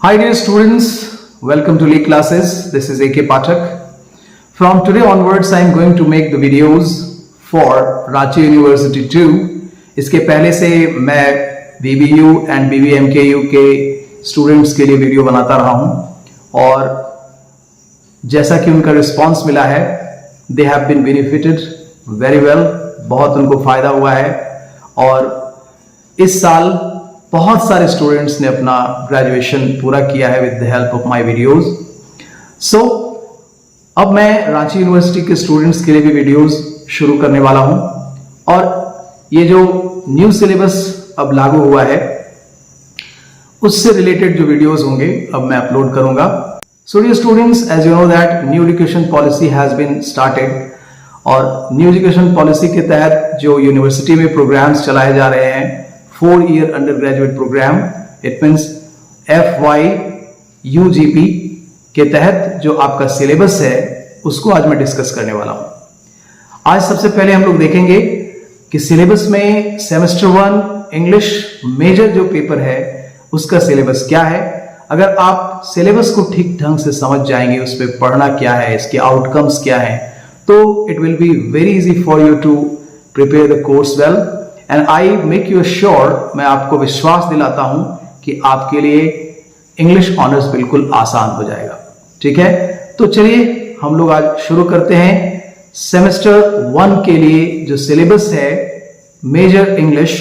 Hi dear students, welcome to Lee classes. This is AK Pathak. From today onwards I am going to make the videos for Ranchi University 2. इसके पहले से मैं BBU and BBMKU के students के लिए video बनाता रहा हूं और जैसा कि उनका रिस्पांस मिला है, they have been benefited very well, बहुत उनको फायदा हुआ है और इस साल बहुत सारे स्टूडेंट्स ने अपना ग्रेजुएशन पूरा किया है with the help of my videos. So अब मैं रांची यूनिवर्सिटी के स्टूडेंट्स के लिए भी वीडियोस शुरू करने वाला हूं और ये जो न्यू सिलेबस अब लागू हुआ है उससे रिलेटेड जो वीडियोस होंगे अब मैं अपलोड करूंगा। So dear students, as you know that new education policy has been started और न्यू एजुकेशन पॉलिसी के तहत जो यूनिवर्सिटी में प्रोग्राम्स चलाए जा रहे हैं 4-year undergraduate program, it means FYUGP के तहत जो आपका सिलेबस है उसको आज मैं डिस्कस करने वाला हूं। आज सबसे पहले हम लोग देखेंगे कि सिलेबस में सेमेस्टर 1 इंग्लिश मेजर जो पेपर है उसका सिलेबस क्या है। अगर आप सिलेबस को ठीक ढंग से समझ जाएंगे, उस पर पढ़ना क्या है, इसके आउटकम्स क्या है, तो it will be very easy for you to prepare the course well and I make you sure, मैं आपको विश्वास दिलाता हूं कि आपके लिए इंग्लिश ऑनर्स बिल्कुल आसान हो जाएगा। ठीक है, तो चलिए हम लोग आज शुरू करते हैं। सेमेस्टर 1 के लिए जो सिलेबस है मेजर इंग्लिश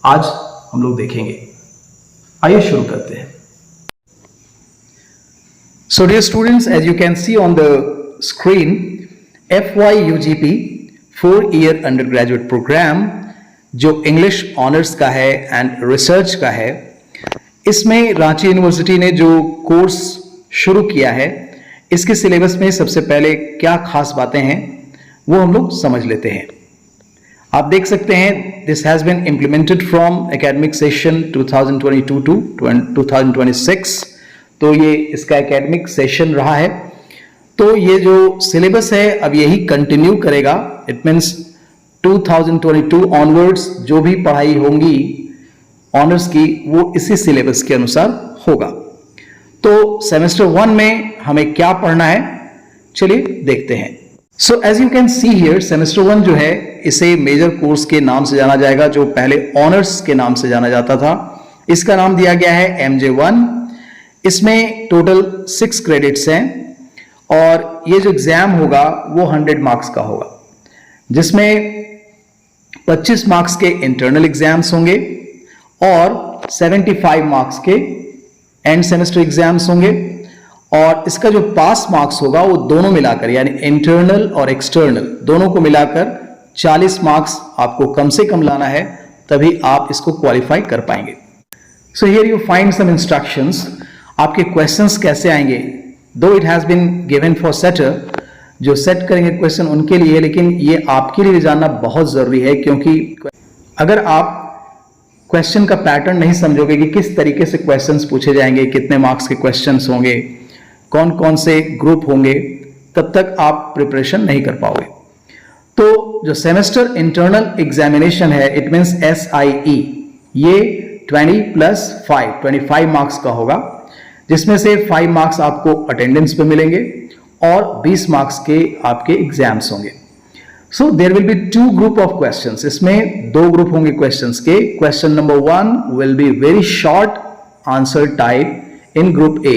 आज हम लोग देखेंगे। आइए शुरू करते हैं। So dear students, as you can see on the screen, FYUGP 4-year undergraduate programme जो इंग्लिश ऑनर्स का है एंड रिसर्च का है, इसमें रांची यूनिवर्सिटी ने जो कोर्स शुरू किया है इसके सिलेबस में सबसे पहले क्या खास बातें हैं वो हम लोग समझ लेते हैं। आप देख सकते हैं this has been implemented from academic session 2022 to 2026, तो ये इसका एकेडमिक सेशन रहा है। तो ये जो सिलेबस है अब यही कंटिन्यू करेगा। इट मीन्स 2022 ऑनवर्ड्स जो भी पढ़ाई होंगी ऑनर्स की वो इसी सिलेबस के अनुसार होगा। तो सेमेस्टर 1 में हमें क्या पढ़ना है, चलिए देखते हैं। So as you can see here, semester 1 जो है इसे मेजर कोर्स के नाम से जाना जाएगा, जो पहले ऑनर्स के नाम से जाना जाता था। इसका नाम दिया गया है MJ1। इसमें टोटल 6 क्रेडिट्स हैं और ये जो एग्जाम होगा वो 100 मार्क्स का होगा, जिसमें 25 मार्क्स के इंटरनल एग्जाम्स होंगे और 75 मार्क्स के एंड सेमेस्टर एग्जाम्स होंगे। और इसका जो पास मार्क्स होगा वो दोनों मिलाकर, यानी इंटरनल और एक्सटर्नल दोनों को मिलाकर 40 मार्क्स आपको कम से कम लाना है, तभी आप इसको क्वालिफाई कर पाएंगे। So here you find some instructions. आपके क्वेश्चंस कैसे आएंगे, though it has been given for setter, जो सेट करेंगे क्वेश्चन उनके लिए, लेकिन ये आपके लिए जानना बहुत जरूरी है, क्योंकि अगर आप क्वेश्चन का पैटर्न नहीं समझोगे कि किस तरीके से क्वेश्चंस पूछे जाएंगे, कितने मार्क्स के क्वेश्चंस होंगे, कौन कौन से ग्रुप होंगे, तब तक आप प्रिपरेशन नहीं कर पाओगे। तो जो सेमेस्टर इंटरनल एग्जामिनेशन है, इट मींस SIE, ये 20+5 मार्क्स का होगा, जिसमें से 5 मार्क्स आपको अटेंडेंस पे मिलेंगे और 20 मार्क्स के आपके एग्जाम्स होंगे। So there will be 2 group of questions. इसमें 2 ग्रुप होंगे क्वेश्चंस के। Question number 1 will be very short answer type in group A।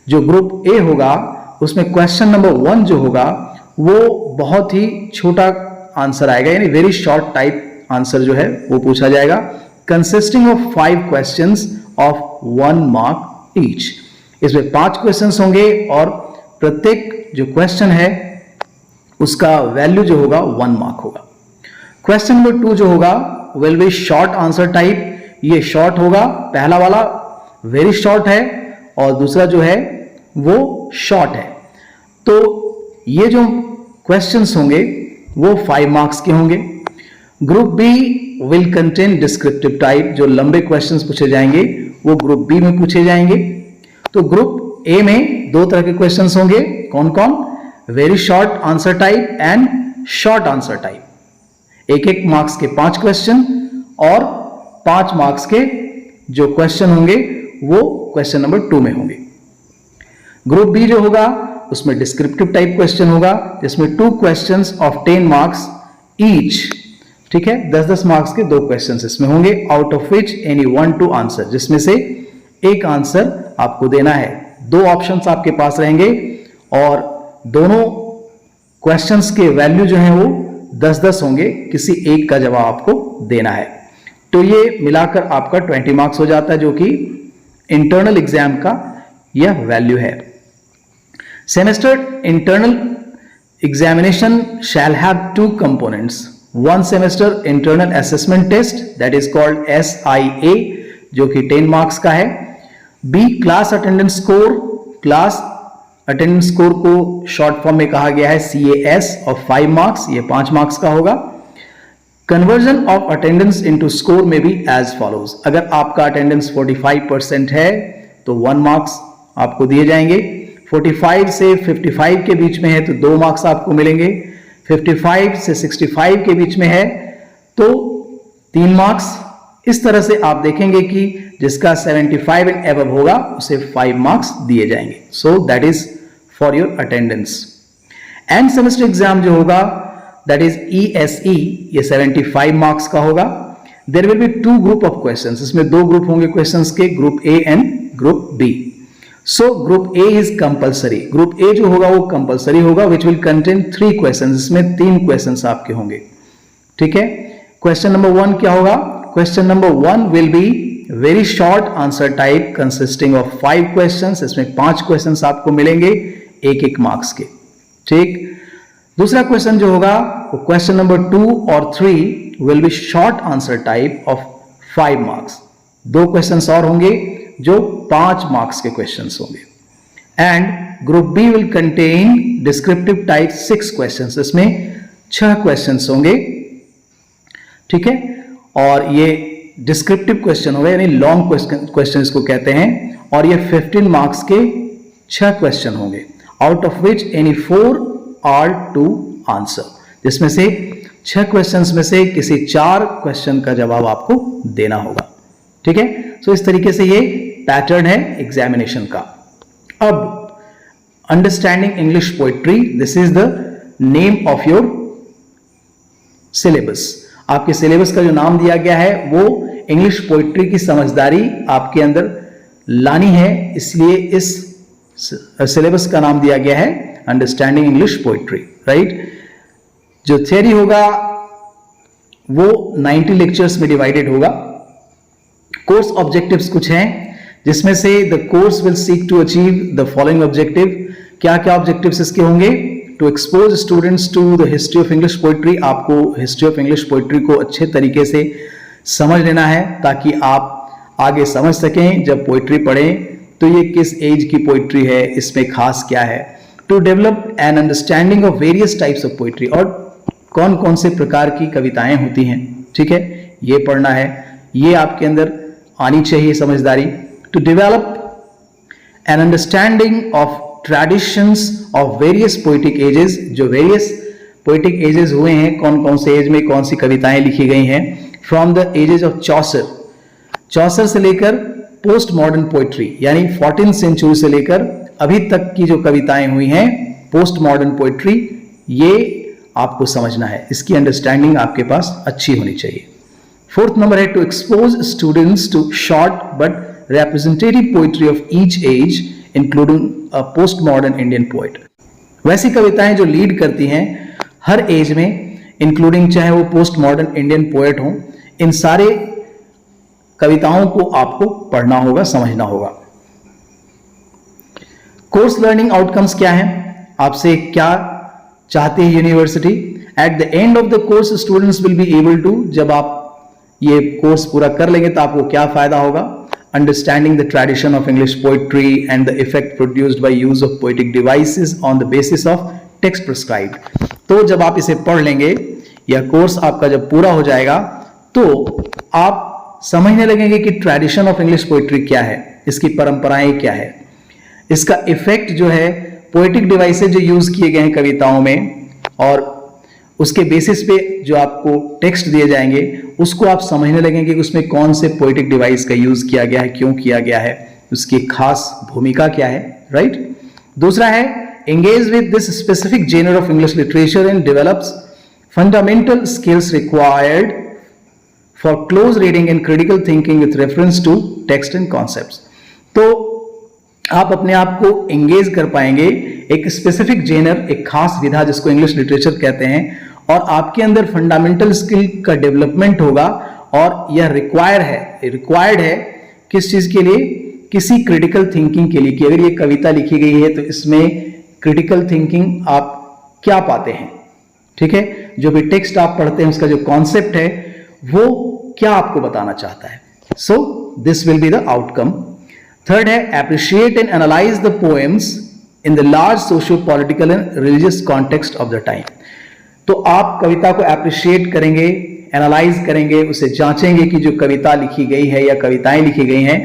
जो ग्रुप A होगा उसमें क्वेश्चन नंबर 1 जो होगा वो बहुत ही छोटा आंसर आएगा, यानी वेरी शॉर्ट टाइप आंसर जो है वो पूछा जाएगा, consisting of 5 questions of 1 mark each. इसमें 5 क्वेश्चंस होंगे और प्रत्येक जो क्वेश्चन है उसका वैल्यू जो होगा 1 मार्क होगा। क्वेश्चन नंबर 2 जो होगा will be short answer type. ये शॉर्ट होगा, पहला वाला वेरी शॉर्ट है और दूसरा जो है वो शॉर्ट है। तो ये जो क्वेश्चंस होंगे वो 5 मार्क्स के होंगे। Group B will contain descriptive type. जो लंबे क्वेश्चंस पूछे जाएंगे वो ग्रुप B में पूछे जाएंगे। तो ग्रुप A में 2 तरह के क्वेश्चंस होंगे, कौन कौन, very short answer type and short answer type. 1-1 marks के 5 क्वेश्चन और 5 मार्क्स के जो क्वेश्चन होंगे वो क्वेश्चन नंबर 2 में होंगे। ग्रुप बी जो होगा उसमें डिस्क्रिप्टिव टाइप क्वेश्चन होगा, जिसमें 2 क्वेश्चंस ऑफ 10 मार्क्स ईच, ठीक है, 10-10 मार्क्स के 2 क्वेश्चंस इसमें होंगे, out of which any 1 to answer, जिसमें से एक आंसर आपको देना है। 2 ऑप्शंस आपके पास रहेंगे और दोनों क्वेश्चंस के वैल्यू जो है वो 10-10 होंगे, किसी एक का जवाब आपको देना है। तो ये मिलाकर आपका 20 मार्क्स हो जाता है, जो कि इंटरनल एग्जाम का यह वैल्यू है। Semester internal examination shall have 2 components, 1 semester internal assessment test that is called SIA जो कि 10 मार्क्स का है। B class attendance score, class attendance score को शॉर्ट फॉर्म में कहा गया है CAS ऑफ 5 मार्क्स, ये 5 मार्क्स का होगा। Conversion of attendance into score में भी एज फॉलोज, अगर आपका अटेंडेंस 45% है तो 1 मार्क्स आपको दिए जाएंगे, 45 से 55 के बीच में है तो 2 मार्क्स आपको मिलेंगे, 55 से 65 के बीच में है तो 3 मार्क्स। इस तरह से आप देखेंगे कि जिसका 75 एंड अबव होगा उसे 5 मार्क्स दिए जाएंगे। So that is for your attendance. End semester exam जो होगा दैट इज ESE, ये 75 मार्क्स का होगा। There will be 2 group of questions, इसमें 2 ग्रुप होंगे क्वेश्चंस के, group A and group B। So group A is compulsory, group A जो होगा वो कंपलसरी होगा, विच विल कंटेन 3 क्वेश्चंस, इसमें 3 क्वेश्चंस आपके होंगे, ठीक है। क्वेश्चन नंबर 1 क्या होगा? Question number 1 will be very short answer type consisting of 5 questions, इसमें 5 क्वेश्चंस आपको मिलेंगे 1-1 मार्क्स के, ठीक। दूसरा क्वेश्चन जो होगा वो क्वेश्चन नंबर 2 और 3 will be short answer type of 5 marks, 2 questions और होंगे जो 5 मार्क्स के क्वेश्चंस होंगे। And group B will contain descriptive type 6 questions, इसमें 6 क्वेश्चंस होंगे, ठीक है। और ये डिस्क्रिप्टिव क्वेश्चन होगा, यानी लॉन्ग क्वेश्चन इसको कहते हैं, और ये 15 मार्क्स के 6 क्वेश्चन होंगे, out of which any 4 are to answer, जिसमें से 6 क्वेश्चंस में से किसी 4 क्वेश्चन का जवाब आपको देना होगा, ठीक है। सो इस तरीके से ये पैटर्न है एग्जामिनेशन का। अब understanding English poetry, this is the name of your syllabus. आपके सिलेबस का जो नाम दिया गया है वो इंग्लिश पोइट्री की समझदारी आपके अंदर लानी है, इसलिए इस सिलेबस का नाम दिया गया है अंडरस्टैंडिंग इंग्लिश पोइट्री, राइट। जो थियरी होगा वो 90 लेक्चर्स में डिवाइडेड होगा। कोर्स ऑब्जेक्टिव्स कुछ हैं, जिसमें से the course will seek to achieve the following objective. क्या क्या ऑब्जेक्टिव्स इसके होंगे? To expose students to the history of English poetry, आपको हिस्ट्री ऑफ इंग्लिश पोइट्री को अच्छे तरीके से समझ लेना है ताकि आप आगे समझ सकें जब पोइट्री पढ़ें तो ये किस एज की पोइट्री है, इसमें खास क्या है। To develop an understanding of various types of poetry, और कौन कौन से प्रकार की कविताएं होती हैं, ठीक है, ये पढ़ना है, ये आपके अंदर आनी चाहिए समझदारी। To develop an understanding of traditions of various poetic ages, जो वेरियस पोइटिक एजेस हुए हैं, कौन कौन से एज में कौन सी कविताएं लिखी गई हैं, from the ages of Chaucer, Chaucer से लेकर पोस्ट मॉडर्न पोइट्री, यानी 14th सेंचुरी से लेकर अभी तक की जो कविताएं हुई हैं पोस्ट मॉडर्न पोइट्री, ये आपको समझना है, इसकी अंडरस्टैंडिंग आपके पास अच्छी होनी चाहिए। 4th नंबर है to expose students to short but representative poetry of each age including a post modern Indian poet. वैसी कविताएं जो लीड करती हैं हर एज में, इंक्लूडिंग चाहे वो पोस्ट मॉडर्न इंडियन पोएट हो, इन सारे कविताओं को आपको पढ़ना होगा, समझना होगा। कोर्स लर्निंग आउटकम्स क्या है, आपसे क्या चाहती है university? At the end of the course students will be able to, जब आप ये कोर्स पूरा कर लेंगे तो आपको क्या फायदा होगा? Understanding the tradition of English poetry and the effect produced by use of poetic devices on the basis of text prescribed. तो जब आप इसे पढ़ लेंगे, यह कोर्स आपका जब पूरा हो जाएगा तो आप समझने लगेंगे कि ट्रेडिशन ऑफ इंग्लिश पोइट्री क्या है, इसकी परंपराएं क्या है, इसका इफेक्ट जो है पोएटिक डिवाइसेस जो यूज किए गए हैं कविताओं में, और उसके बेसिस पे जो आपको टेक्स्ट दिए जाएंगे उसको आप समझने लगेंगे कि उसमें कौन से पोएटिक डिवाइस का यूज किया गया है, क्यों किया गया है, उसकी खास भूमिका क्या है, राइट। दूसरा है engage with this specific genre of English literature and develops fundamental skills required for close reading and critical thinking with reference to text and concepts। तो आप अपने आप को एंगेज कर पाएंगे एक स्पेसिफिक जेनर, एक खास विधा जिसको इंग्लिश लिटरेचर कहते हैं, और आपके अंदर फंडामेंटल स्किल का डेवलपमेंट होगा। और यह रिक्वायर्ड है किस चीज के लिए? किसी क्रिटिकल थिंकिंग के लिए, कि अगर ये कविता लिखी गई है तो इसमें क्रिटिकल थिंकिंग आप क्या पाते हैं, ठीक है। जो भी टेक्स्ट आप पढ़ते हैं उसका जो कॉन्सेप्ट है वो क्या आपको बताना चाहता है। So this will be the outcome. Third है appreciate and analyze the poems in the large socio-political and religious context of the time। तो आप कविता को appreciate करेंगे, एनालाइज करेंगे, उसे जांचेंगे कि जो कविता लिखी गई है या कविताएं लिखी गई हैं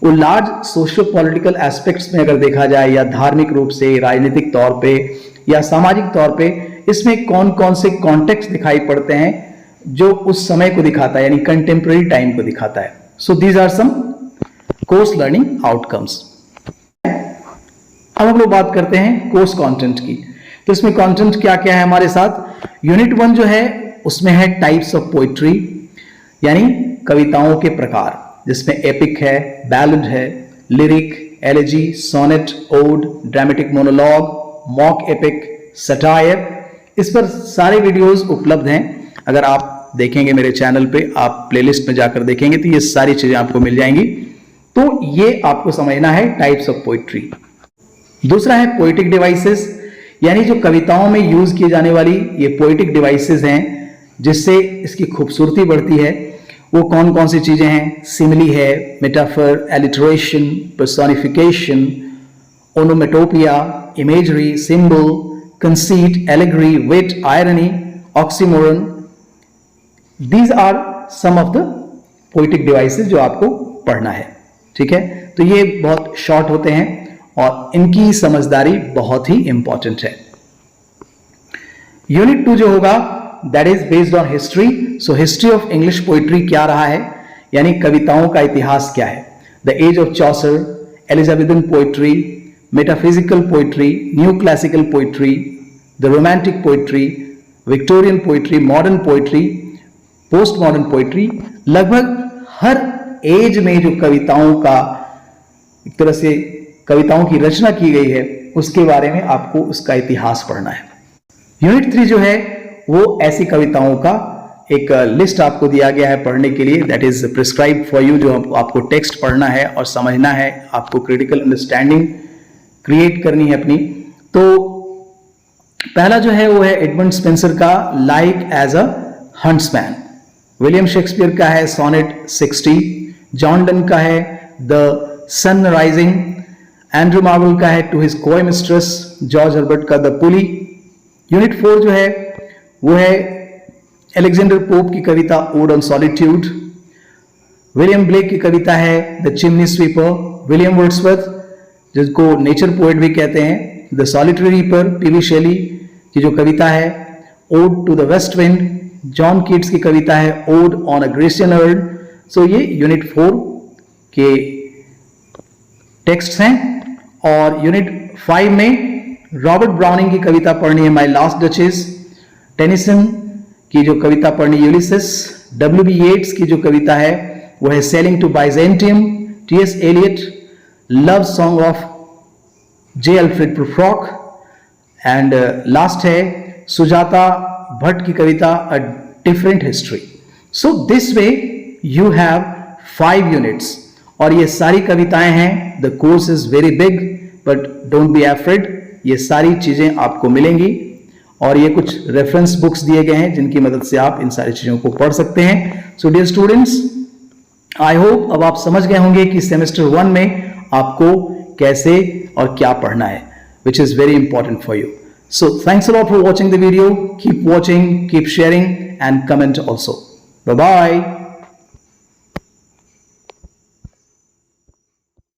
वो लार्ज सोशियो पॉलिटिकल एस्पेक्ट्स में अगर देखा जाए, या धार्मिक रूप से, राजनीतिक तौर पे या सामाजिक तौर पे, इसमें कौन कौन से कॉन्टेक्स्ट दिखाई पड़ते हैं जो उस समय को दिखाता है, यानी कंटेम्प्रेरी टाइम को दिखाता है। So these are some course learning outcomes. अब हम लोग बात करते हैं कोर्स कंटेंट की। तो इसमें कंटेंट क्या क्या है हमारे साथ? यूनिट 1 जो है उसमें है टाइप्स ऑफ पोइट्री, यानी कविताओं के प्रकार, जिसमें एपिक है, बैलेड है, lyric, elegy, sonnet, ode, dramatic monologue, mock epic, satire. इस पर सारे वीडियोस उपलब्ध हैं। अगर आप देखेंगे मेरे चैनल पे, आप प्लेलिस्ट में जाकर देखेंगे तो ये सारी चीजें आपको मिल जाएंगी। तो ये आपको समझना है टाइप्स ऑफ पोइट्री। दूसरा है पोएटिक डिवाइसेस, यानी जो कविताओं में यूज किए जाने वाली ये पोएटिक डिवाइसेस हैं जिससे इसकी खूबसूरती बढ़ती है। वो कौन कौन सी चीजें हैं? सिमिली है, metaphor, alliteration, personification, onomatopoeia, imagery, symbol, conceit, allegory, wit, irony, oxymoron. These are some of the poetic devices जो आपको पढ़ना है, ठीक है। तो ये बहुत शॉर्ट होते हैं और इनकी समझदारी बहुत ही इंपॉर्टेंट है। यूनिट 2 जो होगा that is based on history. So history of English poetry क्या रहा है, यानी कविताओं का इतिहास क्या है। The age of Chaucer, Elizabethan poetry, metaphysical poetry, new classical poetry, the romantic poetry, Victorian poetry, modern poetry, post modern poetry. लगभग हर एज में जो कविताओं का एक तरह से कविताओं की रचना की गई है उसके बारे में आपको उसका इतिहास पढ़ना है। यूनिट 3 जो है वो ऐसी कविताओं का एक लिस्ट आपको दिया गया है पढ़ने के लिए, that is prescribe for you, जो आपको टेक्स्ट पढ़ना है और समझना है, आपको क्रिटिकल अंडरस्टैंडिंग क्रिएट करनी है अपनी। तो पहला जो है वो है एडमंड स्पेंसर का like as a huntsman, William Shakespeare का है सोनेट 60, जॉन डन का है the sun rising, Andrew Marvell का है to his coy mistress, George Herbert का द पुली। यूनिट 4 जो है वो है अलेक्जेंडर पोप की कविता ode on solitude, William Blake की कविता है the chimney sweeper, William Wordsworth जिसको नेचर पोएट भी कहते हैं द सॉलिटरी रीपर, पीवी शेली की जो कविता है ode to the west wind, John Keats की कविता है ode on a Grecian urn. So ये यूनिट 4 के टेक्स्ट हैं। और यूनिट 5 में रॉबर्ट ब्राउनिंग की कविता पढ़नी है माई लास्ट डचेस, टेनिसन की जो कविता पढ़नी यूलिसिस, W.B. येट्स की जो कविता है वो है sailing to Byzantium, T.S. Eliot, love song of J. Alfred Prufrock, and last है सुजाता भट्ट की कविता a different history. So this way you have 5 units और ये सारी कविताएं हैं। The course is very big but don't be afraid, ये सारी चीजें आपको मिलेंगी और ये कुछ रेफरेंस बुक्स दिए गए हैं जिनकी मदद से आप इन सारी चीजों को पढ़ सकते हैं। So dear students, I hope अब आप समझ गए होंगे कि सेमेस्टर 1 में आपको कैसे और क्या पढ़ना है, which is very important for you. So thanks a lot for watching the video. Keep watching, keep sharing and comment also. Bye bye.